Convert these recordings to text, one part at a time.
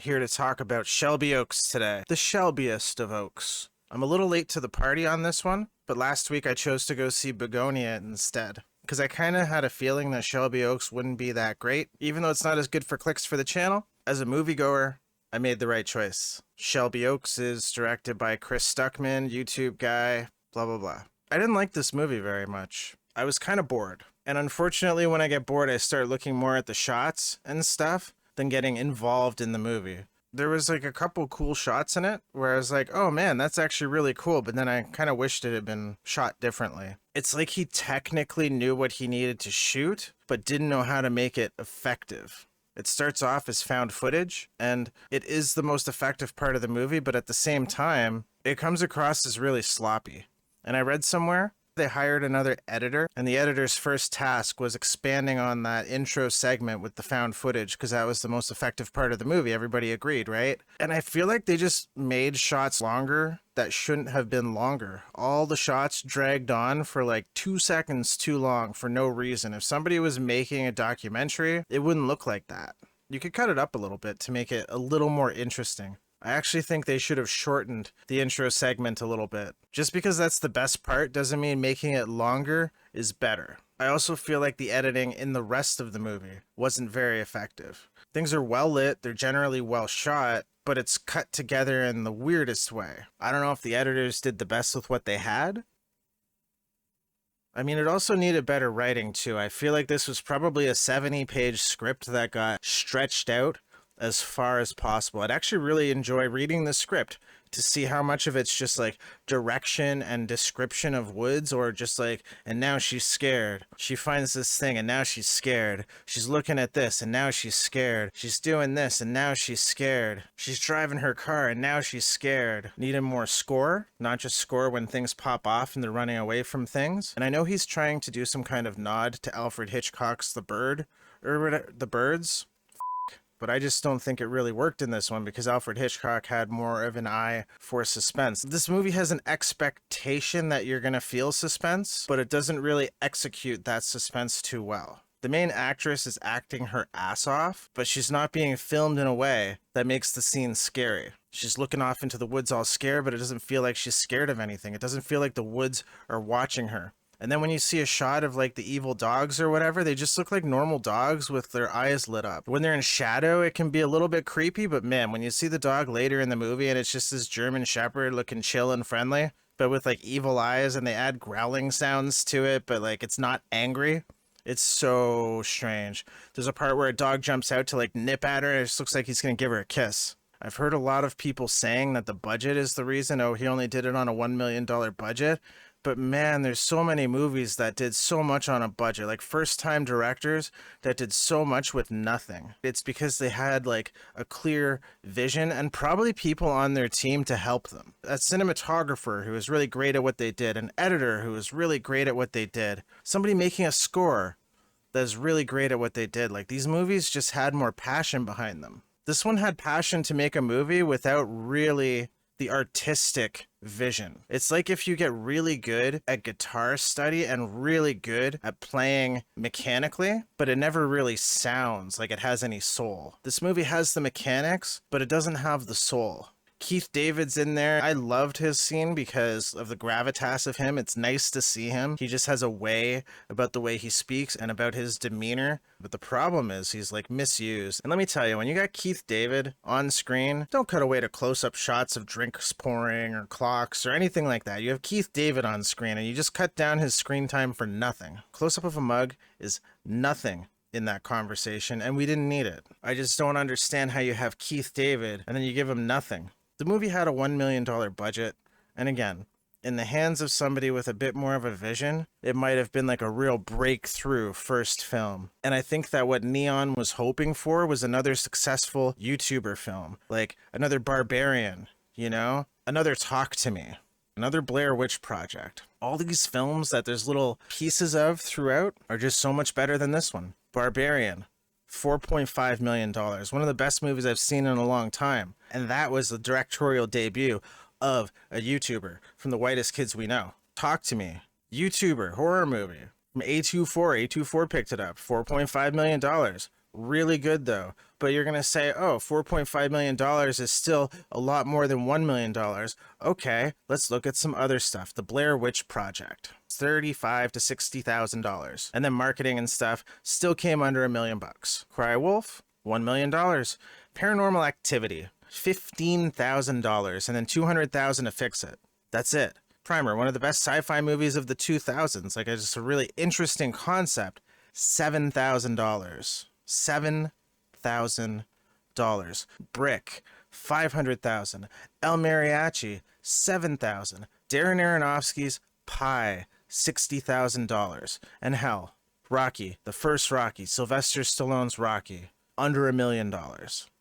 Here to talk about Shelby Oaks today. The Shelbyest of Oaks. I'm a little late to the party on this one, but last week I chose to go see Begonia instead. Because I kind of had a feeling that Shelby Oaks wouldn't be that great, even though it's not as good for clicks for the channel. As a moviegoer, I made the right choice. Shelby Oaks is directed by Chris Stuckmann, YouTube guy, blah blah blah. I didn't like this movie very much. I was kind of bored. And unfortunately, when I get bored, I start looking more at the shots and stuff than getting involved in the movie. There was like a couple cool shots in it where I was like, oh man, that's actually really cool. But then I kind of wished it had been shot differently. It's like he technically knew what he needed to shoot, but didn't know how to make it effective. It starts off as found footage, and it is the most effective part of the movie, but at the same time, it comes across as really sloppy. And I read somewhere they hired another editor, and the editor's first task was expanding on that intro segment with the found footage because that was the most effective part of the movie. Everybody agreed, right? And I feel like they just made shots longer that shouldn't have been longer. All the shots dragged on for like 2 seconds too long for no reason. If somebody was making a documentary, it wouldn't look like that. You could cut it up a little bit to make it a little more interesting. I actually think they should have shortened the intro segment a little bit. Just because that's the best part doesn't mean making it longer is better. I also feel like the editing in the rest of the movie wasn't very effective. Things are well lit, they're generally well shot, but it's cut together in the weirdest way. I don't know if the editors did the best with what they had. I mean, it also needed better writing too. I feel like this was probably a 70-page script that got stretched out as far as possible. I'd actually really enjoy reading the script to see how much of it's just like direction and description of woods, or just like, and now she's scared. She finds this thing and now she's scared. She's looking at this and now she's scared. She's doing this and now she's scared. She's driving her car and now she's scared. Needing more score, not just score when things pop off and they're running away from things. And I know he's trying to do some kind of nod to Alfred Hitchcock's The Bird, or whatever, The Birds. But I just don't think it really worked in this one because Alfred Hitchcock had more of an eye for suspense. This movie has an expectation that you're going to feel suspense, but it doesn't really execute that suspense too well. The main actress is acting her ass off, but she's not being filmed in a way that makes the scene scary. She's looking off into the woods all scared, but it doesn't feel like she's scared of anything. It doesn't feel like the woods are watching her. And then when you see a shot of like the evil dogs or whatever, they just look like normal dogs with their eyes lit up. When they're in shadow, it can be a little bit creepy, but man, when you see the dog later in the movie and it's just this German Shepherd looking chill and friendly, but with like evil eyes, and they add growling sounds to it, but like it's not angry. It's so strange. There's a part where a dog jumps out to like nip at her and it just looks like he's gonna give her a kiss. I've heard a lot of people saying that the budget is the reason. Oh, he only did it on a $1 million budget. But man, there's so many movies that did so much on a budget, like first-time directors that did so much with nothing. It's because they had like a clear vision and probably people on their team to help them. A cinematographer who was really great at what they did, an editor who was really great at what they did, somebody making a score that's really great at what they did. Like, these movies just had more passion behind them. This one had passion to make a movie without really the artistic vision. It's like if you get really good at guitar study and really good at playing mechanically, but it never really sounds like it has any soul. This movie has the mechanics, but it doesn't have the soul. Keith David's in there. I loved his scene because of the gravitas of him. It's nice to see him. He just has a way about the way he speaks and about his demeanor. But the problem is he's like misused. And let me tell you, when you got Keith David on screen, don't cut away to close-up shots of drinks pouring or clocks or anything like that. You have Keith David on screen and you just cut down his screen time for nothing. Close-up of a mug is nothing in that conversation, and we didn't need it. I just don't understand how you have Keith David and then you give him nothing. The movie had a $1 million budget, and again, in the hands of somebody with a bit more of a vision, it might have been like a real breakthrough first film. And I think that what Neon was hoping for was another successful YouTuber film, like another Barbarian, you know? Another Talk to Me, another Blair Witch Project. All these films that there's little pieces of throughout are just so much better than this one. Barbarian. $4.5 million. One of the best movies I've seen in a long time. And that was the directorial debut of a YouTuber from the whitest kids we know. Talk to Me. YouTuber, horror movie. From A24. A24 picked it up. $4.5 million. Really good though. But you're going to say, oh, $4.5 million is still a lot more than $1 million. Okay, let's look at some other stuff. The Blair Witch Project, $35,000 to $60,000. And then marketing and stuff still came under $1 million. Cry Wolf, $1 million. Paranormal Activity, $15,000, and then $200,000 to fix it. That's it. Primer, one of the best sci-fi movies of the 2000s. Like, it's just a really interesting concept. $7,000. $7,000. Brick, $500,000. El Mariachi, $7,000. Darren Aronofsky's Pie, $60,000. And hell, Rocky, the first Rocky, Sylvester Stallone's Rocky, under $1 million.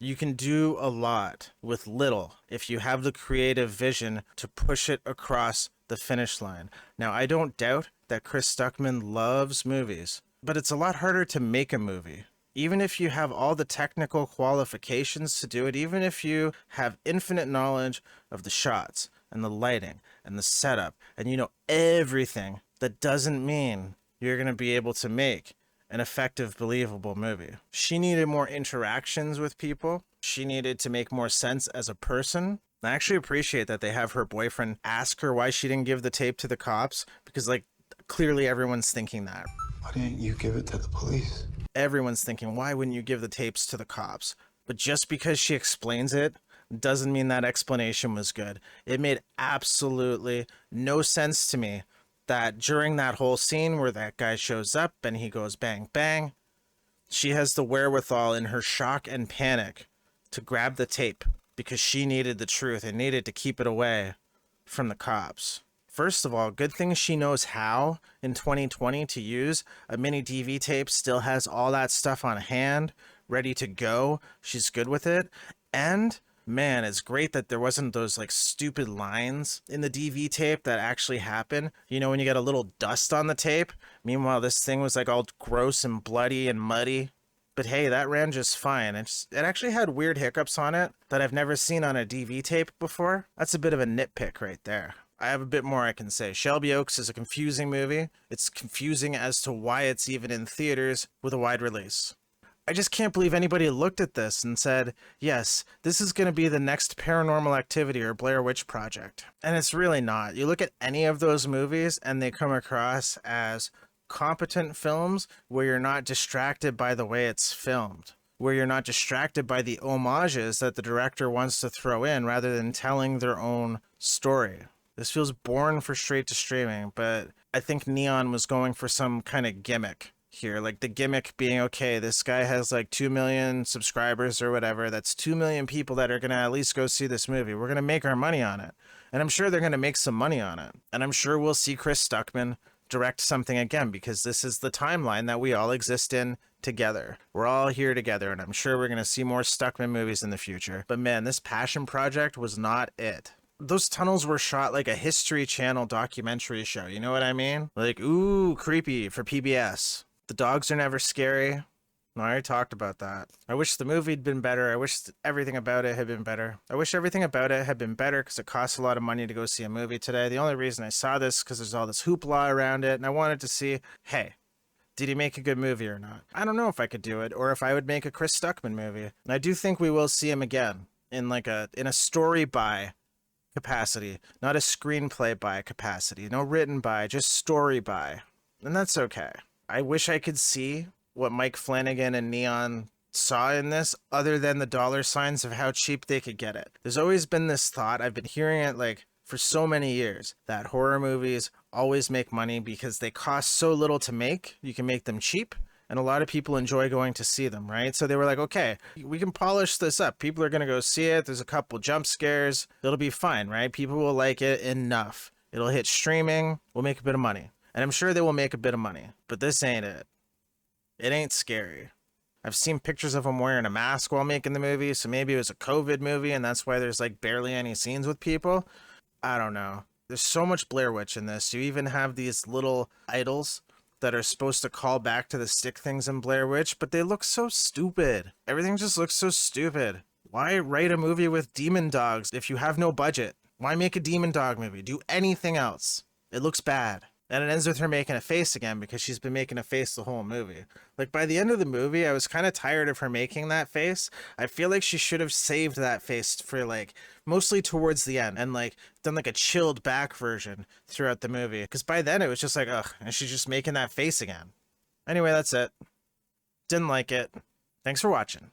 You can do a lot with little if you have the creative vision to push it across the finish line. Now, I don't doubt that Chris Stuckmann loves movies, but it's a lot harder to make a movie. Even if you have all the technical qualifications to do it, even if you have infinite knowledge of the shots and the lighting and the setup, and you know everything, that doesn't mean you're going to be able to make an effective, believable movie. She needed more interactions with people. She needed to make more sense as a person. I actually appreciate that they have her boyfriend ask her why she didn't give the tape to the cops, because, like, clearly everyone's thinking that. Why didn't you give it to the police? Everyone's thinking, why wouldn't you give the tapes to the cops? But just because she explains it doesn't mean that explanation was good. It made absolutely no sense to me that during that whole scene where that guy shows up and he goes bang, bang, she has the wherewithal in her shock and panic to grab the tape because she needed the truth and needed to keep it away from the cops. First of all, good thing she knows how in 2020 to use. A mini DV tape still has all that stuff on hand, ready to go. She's good with it. And man, it's great that there wasn't those like stupid lines in the DV tape that actually happen. You know, when you get a little dust on the tape. Meanwhile, this thing was like all gross and bloody and muddy. But hey, that ran just fine. It actually had weird hiccups on it that I've never seen on a DV tape before. That's a bit of a nitpick right there. I have a bit more I can say. Shelby Oaks is a confusing movie. It's confusing as to why it's even in theaters with a wide release. I just can't believe anybody looked at this and said, yes, this is going to be the next Paranormal Activity or Blair Witch Project. And it's really not. You look at any of those movies and they come across as competent films where you're not distracted by the way it's filmed, where you're not distracted by the homages that the director wants to throw in rather than telling their own story. This feels born for straight to streaming, but I think Neon was going for some kind of gimmick here. Like the gimmick being, okay, this guy has like 2 million subscribers or whatever. That's 2 million people that are going to at least go see this movie. We're going to make our money on it. And I'm sure they're going to make some money on it. And I'm sure we'll see Chris Stuckmann direct something again, because this is the timeline that we all exist in together. We're all here together, and I'm sure we're going to see more Stuckmann movies in the future. But man, this passion project was not it. Those tunnels were shot like a History Channel documentary show, you know what I mean? Like, ooh, creepy for PBS. The dogs are never scary. No, I already talked about that. I wish the movie had been better. I wish everything about it had been better. I wish everything about it had been better because it costs a lot of money to go see a movie today. The only reason I saw this because there's all this hoopla around it, and I wanted to see, hey, did he make a good movie or not? I don't know if I could do it, or if I would make a Chris Stuckmann movie. And I do think we will see him again in a story by capacity, not a screenplay by capacity, no written by, just story by. And that's okay. I wish I could see what Mike Flanagan and NEON saw in this, other than the dollar signs of how cheap they could get it. There's always been this thought, I've been hearing it like for so many years, that horror movies always make money because they cost so little to make, you can make them cheap, and a lot of people enjoy going to see them, right? So they were like, okay, we can polish this up. People are going to go see it. There's a couple jump scares. It'll be fine, right? People will like it enough. It'll hit streaming. We'll make a bit of money. And I'm sure they will make a bit of money. But this ain't it. It ain't scary. I've seen pictures of him wearing a mask while making the movie, so maybe it was a COVID movie, and that's why there's like barely any scenes with people. I don't know. There's so much Blair Witch in this. You even have these little idols that are supposed to call back to the stick things in Blair Witch, but they look so stupid. Everything just looks so stupid. Why write a movie with demon dogs if you have no budget? Why make a demon dog movie? Do anything else. It looks bad. And it ends with her making a face again because she's been making a face the whole movie. Like by the end of the movie, I was kind of tired of her making that face. I feel like she should have saved that face for like mostly towards the end and like done like a chilled back version throughout the movie. Because by then it was just like, ugh, and she's just making that face again. Anyway, that's it. Didn't like it. Thanks for watching.